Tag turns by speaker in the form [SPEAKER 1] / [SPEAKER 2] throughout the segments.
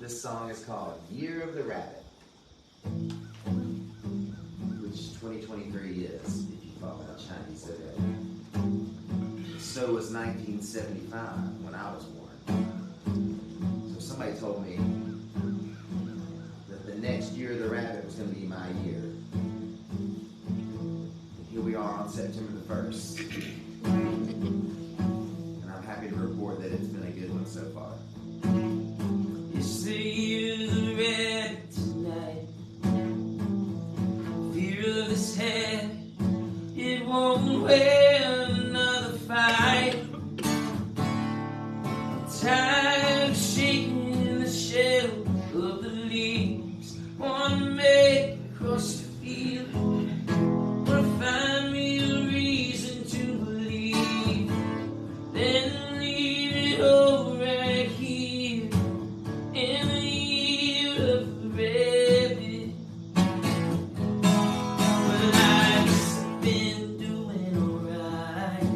[SPEAKER 1] This song is called Year of the Rabbit, which 2023 is, if you follow the Chinese zodiac. So was 1975 when I was born. So somebody told me that the next year of the rabbit was going to be my year. And here we are on September the 1st. And I'm happy to report that it's been a good one so far.
[SPEAKER 2] It's the year of the rabbit tonight. Fear of his head, it won't win another fight. I'm tired of shaking the shell of the leaves. Wanna make across the field. Wanna find me a reason to believe. Then leave it all right here. In the year of the rabbit. Well, I guess I've been doing alright.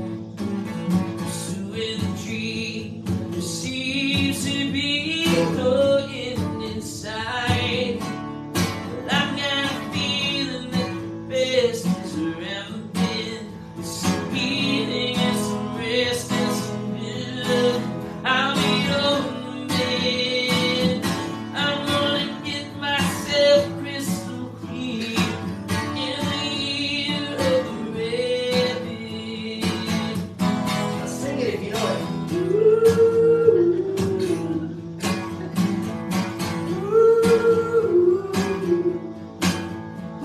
[SPEAKER 2] Pursuing the dream that seems to be going inside. Well, I've got a feeling that the best is around the bend. There's some healing and some rest and some good. I'll be on the mend. I'm gonna get myself crystal clear in the year of the rabbit.
[SPEAKER 1] Now sing it if you know it.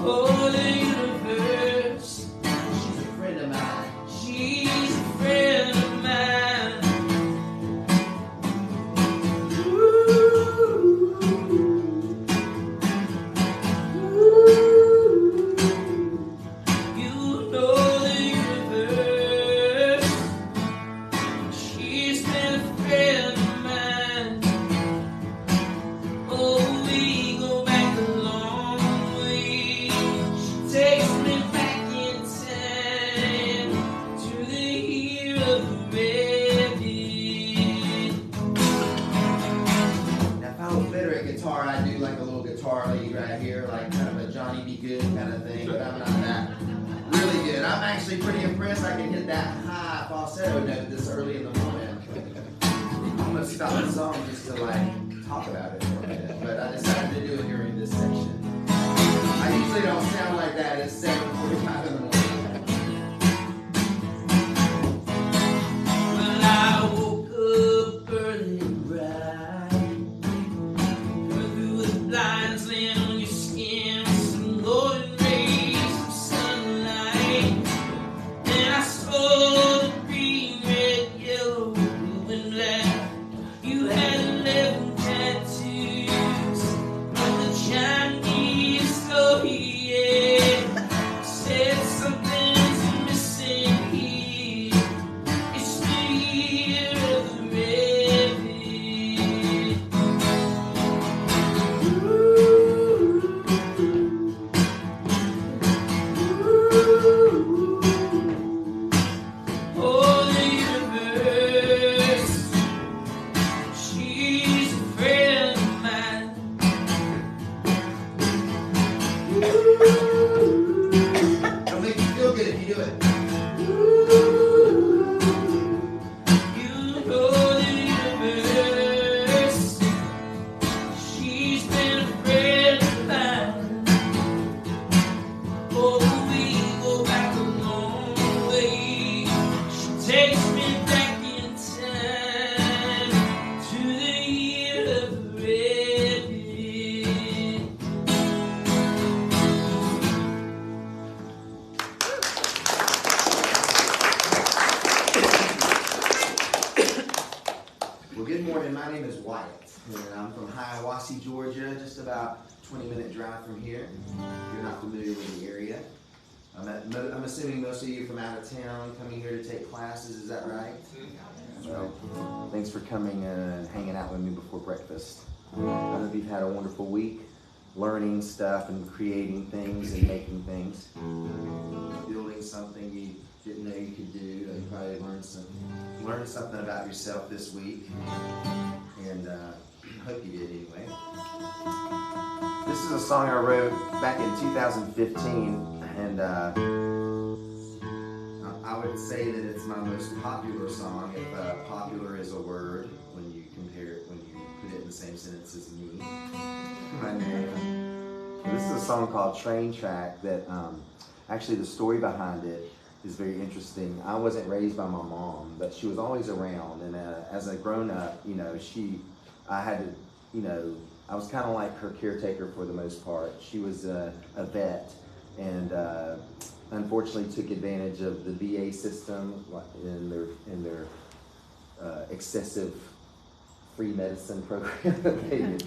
[SPEAKER 2] Oh, the universe,
[SPEAKER 1] She's a friend of mine.
[SPEAKER 2] she's a friend of mine. You know the universe, she's been a friend of mine. Oh, we go back a long way. She takes me back in time to the year of the rabbit.
[SPEAKER 1] Now if I was better at guitar, I'd do like a little guitar lead right here, like kind of a Johnny B. Good kind of thing, but I'm not that really good. I'm actually pretty impressed I can hit that high falsetto note this early in the morning. I'm gonna stop the song just to like talk about it for a minute, but I decided to do it during this section. I usually don't sound like that at 7:45 in the morning.
[SPEAKER 2] Well, I woke up early and bright. Coming through the blinds, laying on your skin with some golden rays of sunlight. Then I saw the green, red, yellow, blue, and black. You had 11 tattoos from the Chinese zodiac. Said something's missing here. It's the year of the rabbit. Oh, the universe, she's a friend of mine.
[SPEAKER 1] It'll make you feel good if you do it.
[SPEAKER 2] You know the universe, she's been a friend of mine. Oh, we go back a long way. She takes me back in time to the year of the rabbit.
[SPEAKER 1] Well, good morning. My name is Wyatt, and I'm from Hiawassee, Georgia, just about 20-minute drive from here. If you're not familiar with the area, I'm assuming most of you from out of town coming here to take classes. Is that right? Well, thanks for coming and hanging out with me before breakfast. I hope you've had a wonderful week, learning stuff and creating things and making things, building something you didn't know you could do. You probably learned something about yourself this week, and hope a song I wrote back in 2015, and I would say that it's my most popular song, if popular is a word, when you compare it, when you put it in the same sentence as me, my name. This is a song called Train Track that, actually the story behind it is very interesting. I wasn't raised by my mom, but she was always around, and as a grown-up, you know, I had to, you know, I was kind of like her caretaker for the most part. She was a vet, and unfortunately took advantage of the VA system in their excessive free medicine program that they did.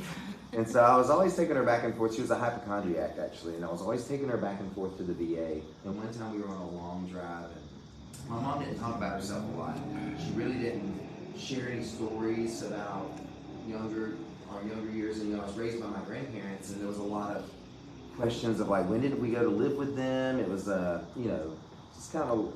[SPEAKER 1] And so I was always taking her back and forth. She was a hypochondriac, actually, and I was always taking her back and forth to the VA. And one time we were on a long drive, and my mom didn't talk about herself a lot. She really didn't share any stories about our younger years. And, you know, I was raised by my grandparents, and there was a lot of questions of like, when did we go to live with them? It was, you know, just kind of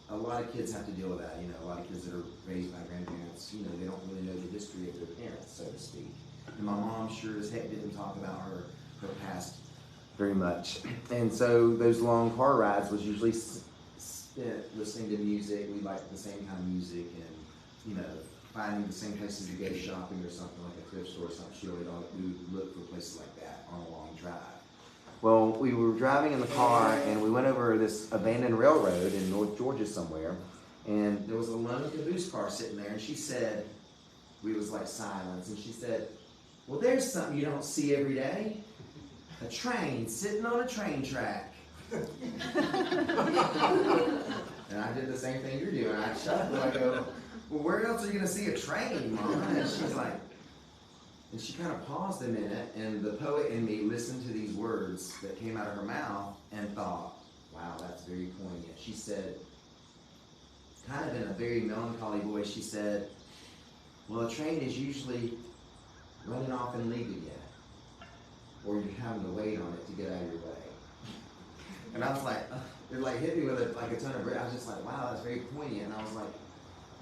[SPEAKER 1] a lot of kids have to deal with that. You know, a lot of kids that are raised by grandparents, you know, they don't really know the history of their parents, so to speak. And my mom sure as heck didn't talk about her past very much. And so those long car rides was usually spent listening to music. We liked the same kind of music, and, you know, finding the same places to go shopping or something, like a thrift store or something. We would look for places like that on a long drive. Well, we were driving in the car, and we went over this abandoned railroad in North Georgia somewhere, and there was a lone caboose car sitting there, and she said, we was like silence, and she said, well, there's something you don't see every day. A train sitting on a train track. And I did the same thing you're doing. I chuckled. I go, well, where else are you going to see a train, Mom? And she's like, and she kind of paused a minute, and the poet in me listened to these words that came out of her mouth and thought, wow, that's very poignant. She said, kind of in a very melancholy voice, she said, well, a train is usually running off and leaving you, or you're having to wait on it to get out of your way. And I was like, it like hit me with a ton of breath. I was just like, wow, that's very poignant. And I was like,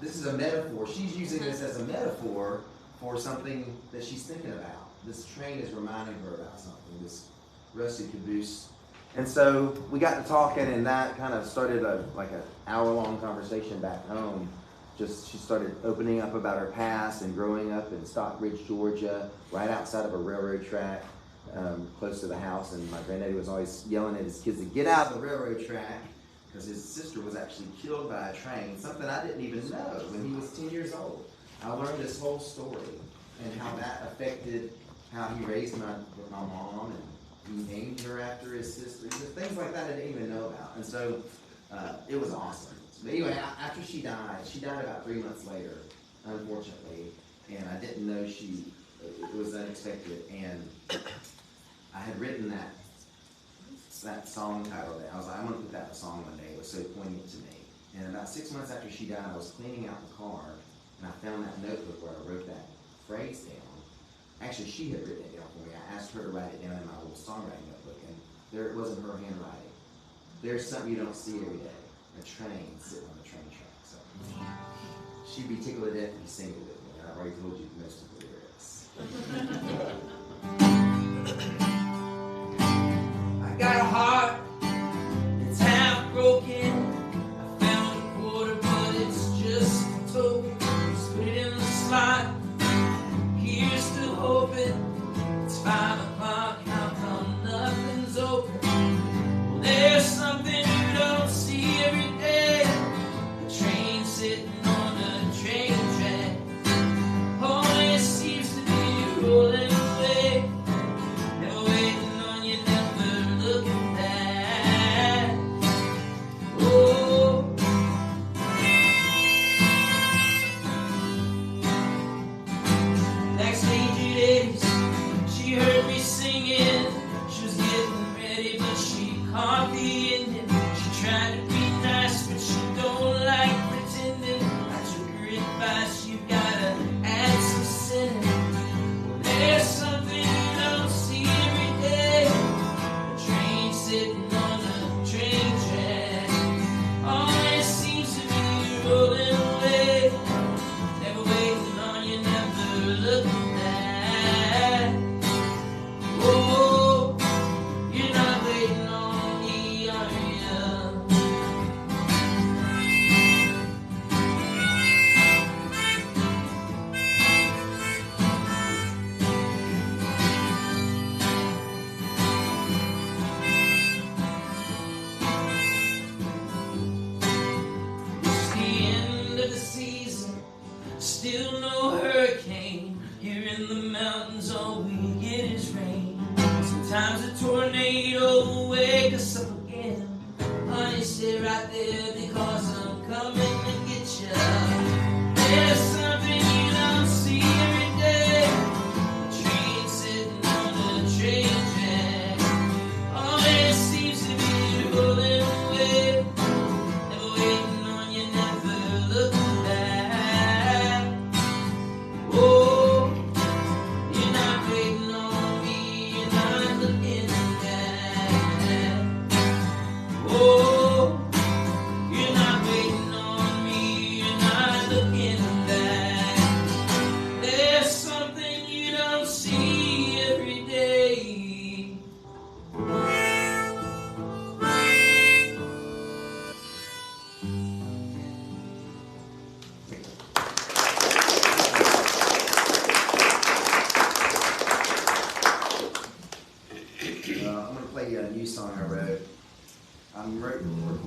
[SPEAKER 1] this is a metaphor. She's using this as a metaphor for something that she's thinking about. This train is reminding her about something, this rustic caboose. And so we got to talking, and that kind of started like an hour-long conversation back home. She started opening up about her past and growing up in Stockbridge, Georgia, right outside of a railroad track, close to the house. And my granddaddy was always yelling at his kids to get out of the railroad track, because his sister was actually killed by a train, something I didn't even know when he was 10 years old. I learned this whole story and how that affected how he raised my mom, and he named her after his sister. Things like that I didn't even know about. And so it was awesome. But anyway, after she died about 3 months later, unfortunately, and I didn't know it was unexpected. And I had written that song title that I was like, I'm going to put that in a song one day. It was so poignant to me. And about 6 months after she died, I was cleaning out the car, and I found that notebook where I wrote that phrase down. Actually, she had written it down for me. I asked her to write it down in my little songwriting notebook, and there it was in her handwriting. There's something you don't see every day. A train sitting on the train track. So she'd be tickled to death if you sing it with me. I've already told you most of the lyrics.
[SPEAKER 2] I got a heart, it's half broken. I found a quarter, but it's just a token. Just put it in the slot. Here's still hoping. It's 5 o'clock. How come nothing's open? Well, there's something you don't see every day. A train sitting on a train track. Always seems to be rolling away. Never waiting on you, never looking back. Oh, backstage at Eddie's, she heard me singing. She was getting ready, but she caught the ending. She tried to be nice, but she don't like pretending. I took her advice, you gotta add some sinning. Well, there's something you don't see every day. A train sitting on a train track. Always seems to be rolling away. Never waiting on you, never looking back. Oh,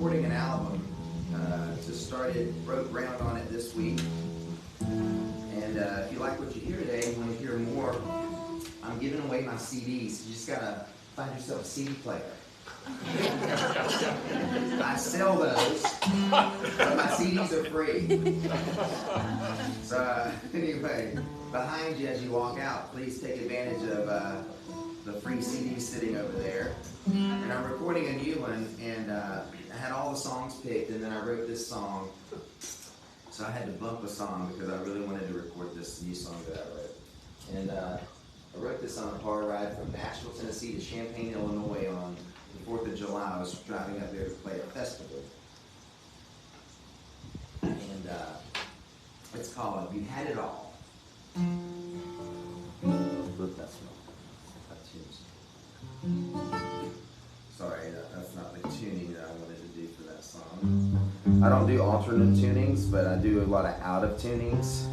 [SPEAKER 1] recording an album. Just started, broke ground on it this week. And if you like what you hear today and want to hear more, I'm giving away my CDs. You just gotta find yourself a CD player. I sell those, but my CDs are free. So anyway, behind you as you walk out, please take advantage of the free CDs sitting over there. And I'm recording a new one, and I had all the songs picked, and then I wrote this song. So I had to bump a song because I really wanted to record this new song that I wrote. And I wrote this on a car ride from Nashville, Tennessee to Champaign, Illinois on the 4th of July. I was driving up there to play a festival. And it's called You Had It All. Look, that's not tunes. Sorry, that's not the tuning that I wanted to do for that song. I don't do alternate tunings, but I do a lot of out of tunings.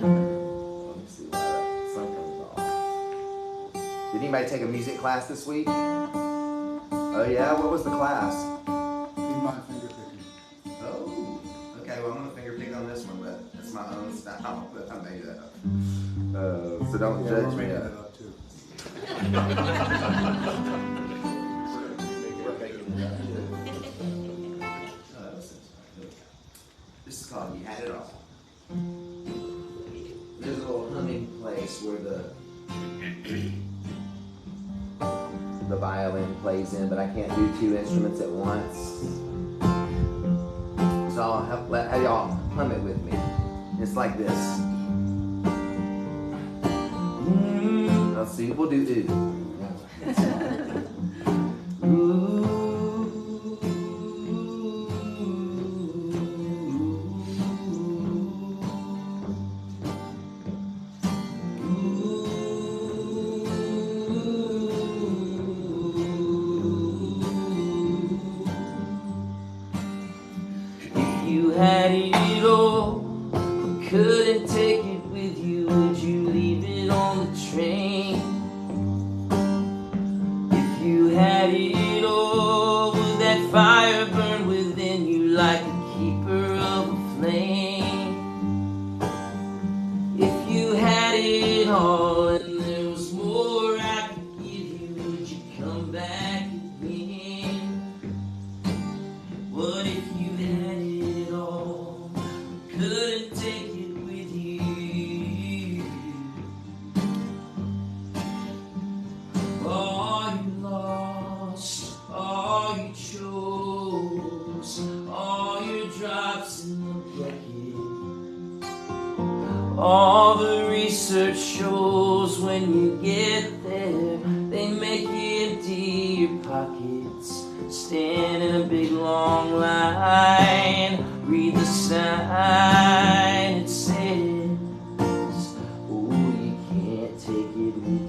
[SPEAKER 1] Let me see why that song comes off. Did anybody take a music class this week? Oh yeah, what was the class?
[SPEAKER 3] Finger picking.
[SPEAKER 1] Oh, okay. Well, I'm gonna finger pick on this one, but it's my own style. But I made that up. So don't judge me.
[SPEAKER 3] That up too.
[SPEAKER 1] This is called You Had It All. There's a little humming place where the violin plays in, but I can't do two instruments at once. So I'll have y'all hum it with me. It's like this. Let's see, we'll do ooh.
[SPEAKER 2] You had it all, but couldn't take it with you. Would you leave it on the train? If you had it all, would that fire burn within you like a keeper of a flame? If you had it all and there was more I could give you, would you come back again? What if you had it all, couldn't take it with you? All you lost, all you chose, all your drops in the bucket. All the research shows when you get there, they make you empty your pockets. Stand in a big long line, read the sign, it says, oh, you can't take it with you.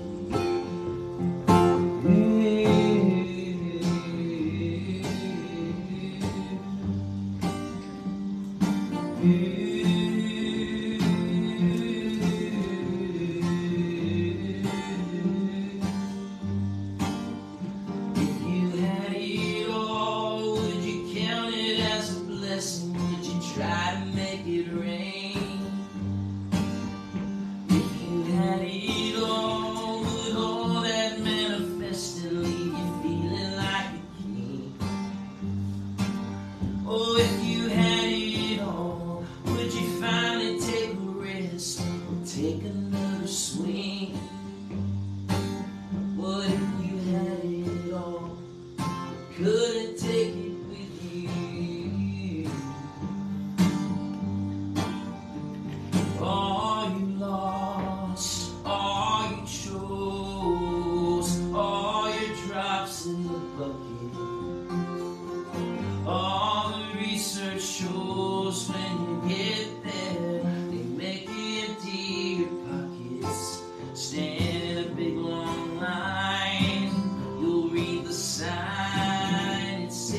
[SPEAKER 2] Sign, it says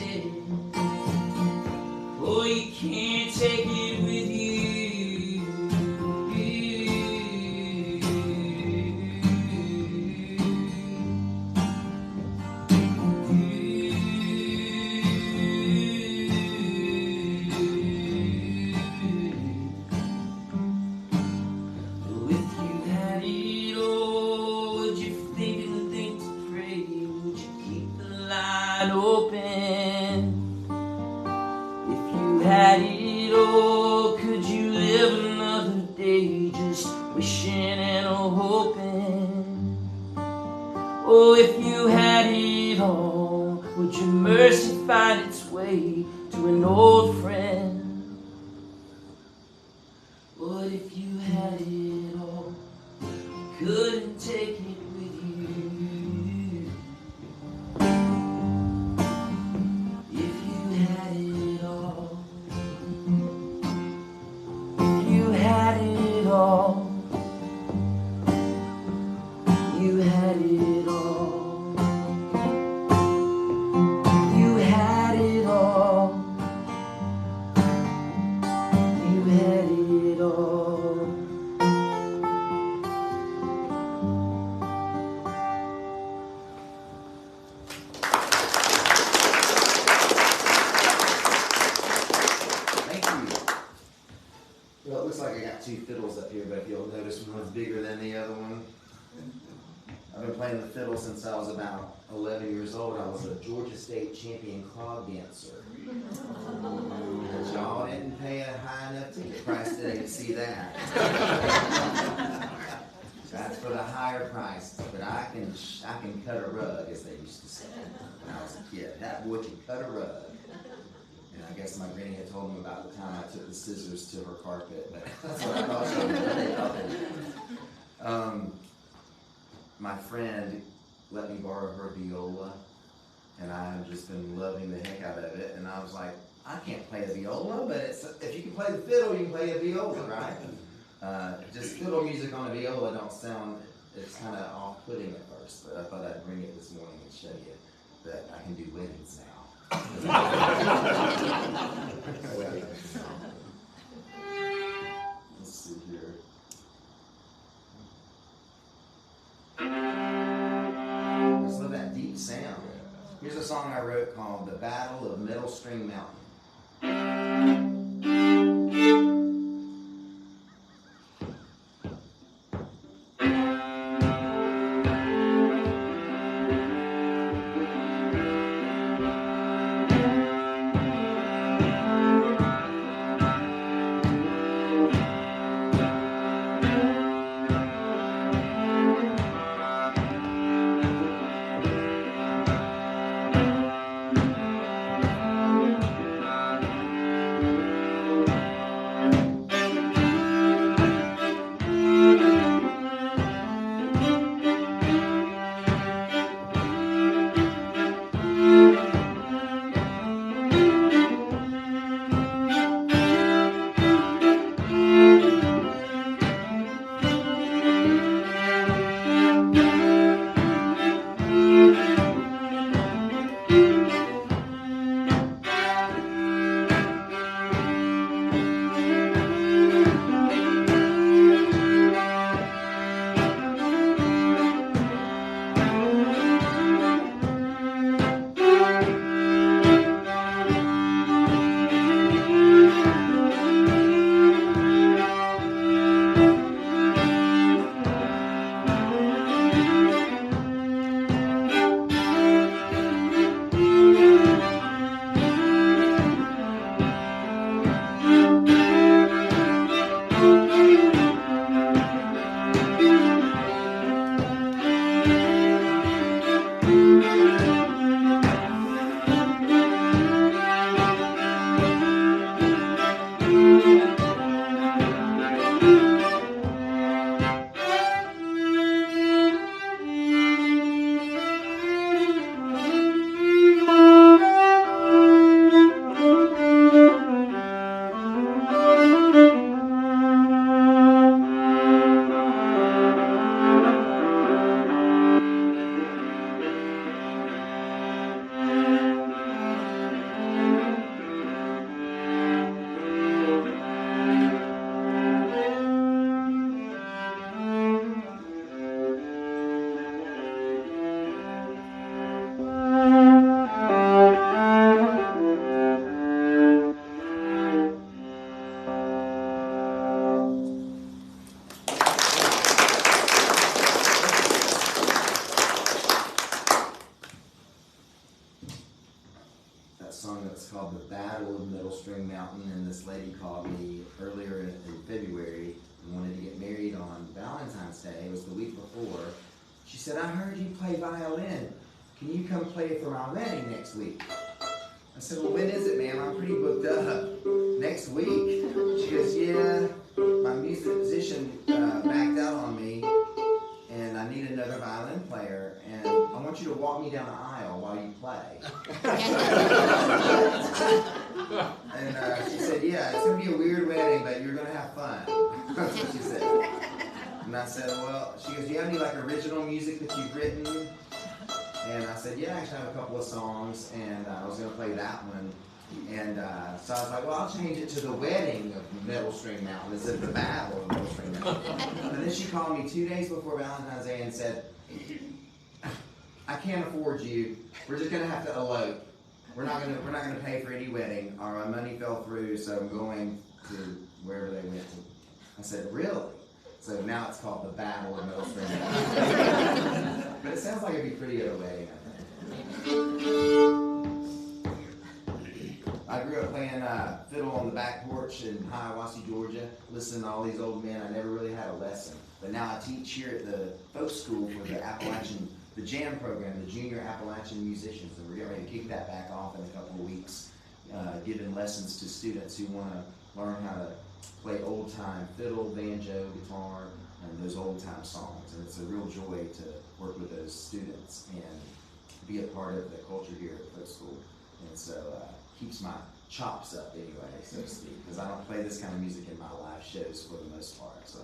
[SPEAKER 2] and hoping. Oh, if you had it all, would your mercy find its way to an old friend? What if you had it all, couldn't take it with you? If you had it all, if you had it all, you had it all, you had it all, you had it all.
[SPEAKER 1] Thank you. Well, it looks like I got two fiddles up here, but if you'll notice, one's bigger than the other one. I've been playing the fiddle since I was about 11 years old. I was a Georgia State champion clog dancer. But y'all didn't pay a high enough ticket price today to see that. That's for the higher price. But I can cut a rug, as they used to say when I was a kid. That boy can cut a rug. And I guess my granny had told me about the time I took the scissors to her carpet, but that's what I thought she did. My friend let me borrow her viola, and I've just been loving the heck out of it. And I was like, I can't play the viola, but if you can play the fiddle, you can play the viola, right? Just fiddle music on a viola don't sound, it's kind of off-putting at first, but I thought I'd bring it this morning and show you that I can do weddings now. Let's see here. I just love that deep sound. Here's a song I wrote called The Battle of Middle String Mountain. was the week before. She said, I heard you play violin. Can you come play for my wedding next week? I said, well, when is it, ma'am? I'm pretty booked up. Next week? She goes, yeah, my musician backed out on me, and I need another violin player, and I want you to walk me down the aisle while you play. And she said, yeah, it's going to be a weird wedding, but you're going to have fun. That's what she said. And I said, well, she goes, do you have any like original music that you've written? And I said, yeah, I actually have a couple of songs, and I was going to play that one. And so I was like, well, I'll change it to The Wedding of Metal String Mountain instead of The Battle of Metal String Mountain. And then she called me 2 days before Valentine's Day and said, I can't afford you. We're just going to have to elope. We're not going to pay for any wedding. Our money fell through, so I'm going to wherever they went to. I said, really? So now it's called The Battle of Metal String Mountain. But it sounds like it'd be pretty at a wedding, I think. I grew up playing fiddle on the back porch in Hiawassee, Georgia, listening to all these old men. I never really had a lesson. But now I teach here at the folk school for the Appalachian, the JAM program, the Junior Appalachian Musicians. And we're getting ready to kick that back off in a couple of weeks, giving lessons to students who want to learn how to play old-time fiddle, banjo, guitar, and those old-time songs. And it's a real joy to work with those students and be a part of the culture here at folk school. And so keeps my chops up anyway, so to speak, because I don't play this kind of music in my live shows for the most part. So.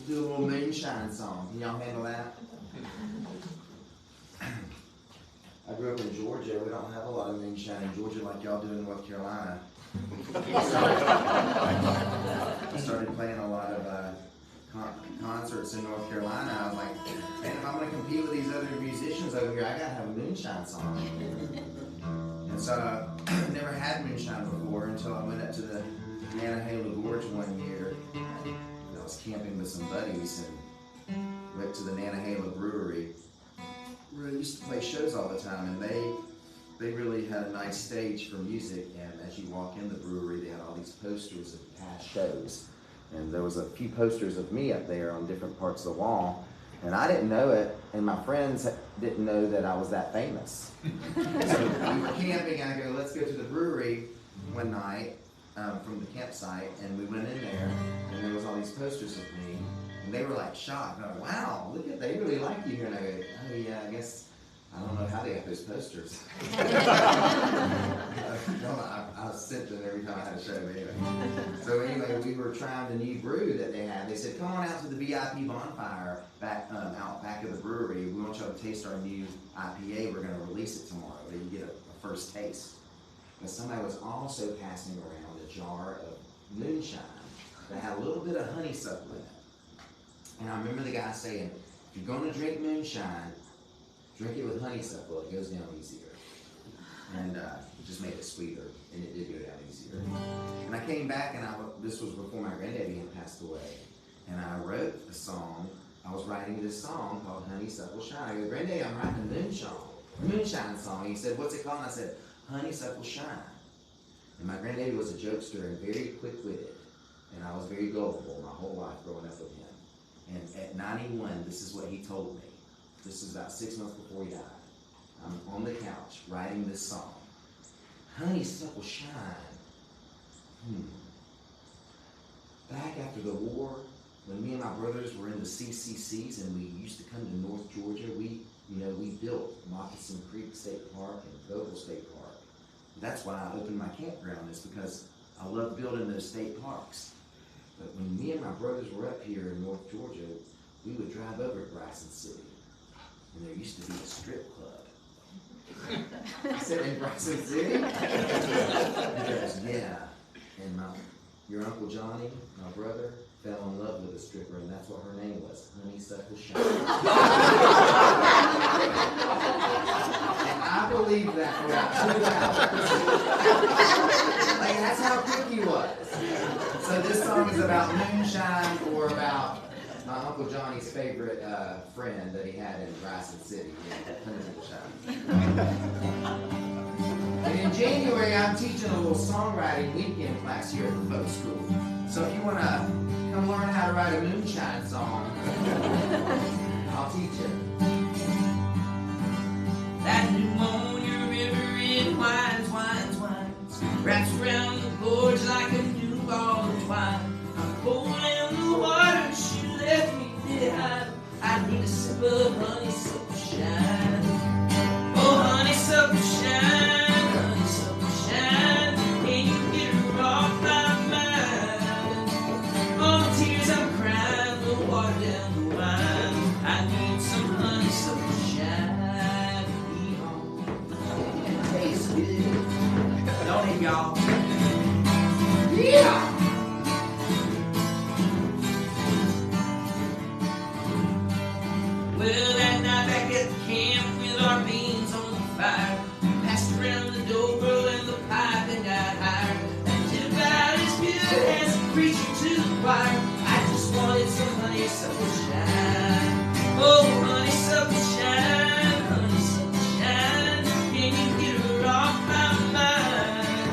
[SPEAKER 1] Do a little moonshine song. Can y'all handle that? I grew up in Georgia. We don't have a lot of moonshine in Georgia like y'all do in North Carolina. I started playing a lot of concerts in North Carolina. I was like, man, if I'm going to compete with these other musicians over here, I got to have a moonshine song. And so I never had moonshine before until I went up to the Nantahala Gorge one year. I was camping with some buddies and went to the Nantahala Brewery where I used to play shows all the time, and they they really had a nice stage for music, and as you walk in the brewery, they had all these posters of past shows. And there was a few posters of me up there on different parts of the wall, and I didn't know it, and my friends didn't know that I was that famous. So we were camping, and I go, let's go to the brewery one night from the campsite, and we went in there, and there was all these posters of me, and they were like shocked. And I went, wow, look at, they really like you here. And I go, oh yeah, I guess, I don't know how they got those posters. I sent them every time I had a show anyway. So anyway, we were trying the new brew that they had. They said, come on out to the VIP bonfire out back of the brewery. We want y'all to taste our new IPA. We're going to release it tomorrow. Then you get a first taste. But somebody was also passing around a jar of moonshine that had a little bit of honeysuckle in it. And I remember the guy saying, if you're going to drink moonshine, drink it with honeysuckle, it goes down easier. And it just made it sweeter, and it did go down easier. And I came back, and this was before my granddaddy had passed away, and I wrote a song. I was writing this song called Honeysuckle Shine. I go, Granddaddy, I'm writing a moonshine song. He said, what's it called? And I said, Honeysuckle Shine. And my granddaddy was a jokester and very quick-witted, and I was very gullible my whole life growing up with him. And at 91, this is what he told me. This is about 6 months before he died. I'm on the couch writing this song. Honeysuckle Shine. Back after the war, when me and my brothers were in the CCCs and we used to come to North Georgia, we built Moccasin Creek State Park and Vogel State Park. That's why I opened my campground, is because I love building those state parks. But when me and my brothers were up here in North Georgia, we would drive over to Bryson City. And there used to be a strip club. I said, in Bryson City? He goes, yeah. And your Uncle Johnny, my brother, fell in love with a stripper, and that's what her name was, Honeysuckle Shine. And I believed that for about 2 hours. Like, that's how quick he was. So this song is about moonshine, or about my Uncle Johnny's favorite friend that he had in Bryson City, Honeysuckle Shine. And in January, I'm teaching a little songwriting weekend class here at the folk school. So if you want to come learn how to write a moonshine song, I'll teach you.
[SPEAKER 2] That pneumonia river, it winds, wraps around the gorge like a new ball of twine. I'm pulling the water, she left me behind. I need a sip of honeysuckle shine. Oh, honeysuckle shine, honeysuckle shine. Can you get her off my mind? All the tears I'm crying will water down the wine. I need some honeysuckle shine. Be home and taste good. Don't it, y'all? Yeah! Well, that night back at the camp with our beans on the fire, passed around the dobro and the pipe and got higher. That did about as good as a preacher to the choir. I just wanted some honeysuckle shine. Oh, honeysuckle shine, honeysuckle shine. Can you get her off my mind?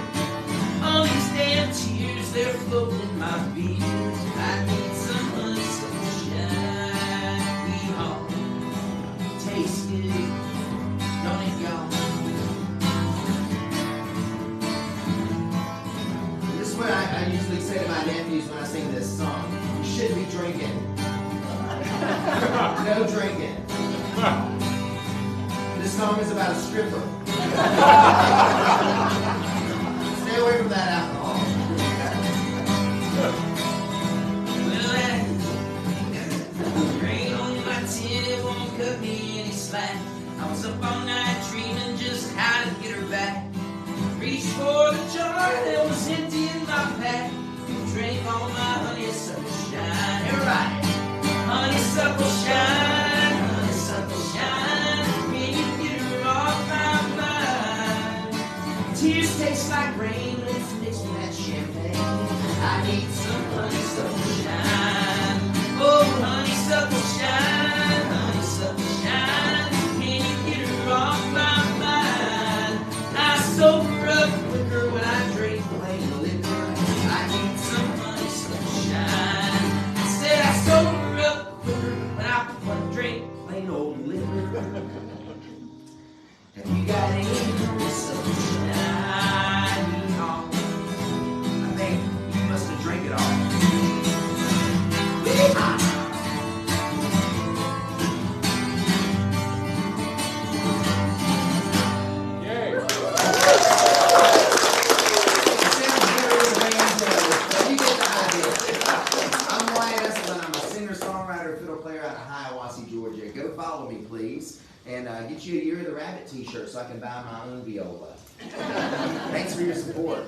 [SPEAKER 2] All these damn tears, they're floating in my beer. I need some honeysuckle shine. Be home. Tastes good, don't it, y'all?
[SPEAKER 1] This is what I usually say to my nephews when I sing this song. You should be drinking. No drinking. This song is about a stripper. Stay away from that alcohol.
[SPEAKER 2] Well, that rain on my tin, it won't cut me any slack. I was up all night dreaming just how to get her back. Reached for the jar that was empty in my pack. Drank all my honeysuckle shine. Everybody, honeysuckle shine, honeysuckle shine. Can you get her off my mind? Tears taste like rain when it's mixed with that champagne. I need some honeysuckle shine. Oh, honeysuckle shine, honeysuckle shine. Can you get her off my mind?
[SPEAKER 1] follow me, please. And get you a Year of the Rabbit t-shirt so I can buy my own viola. Thanks for your support.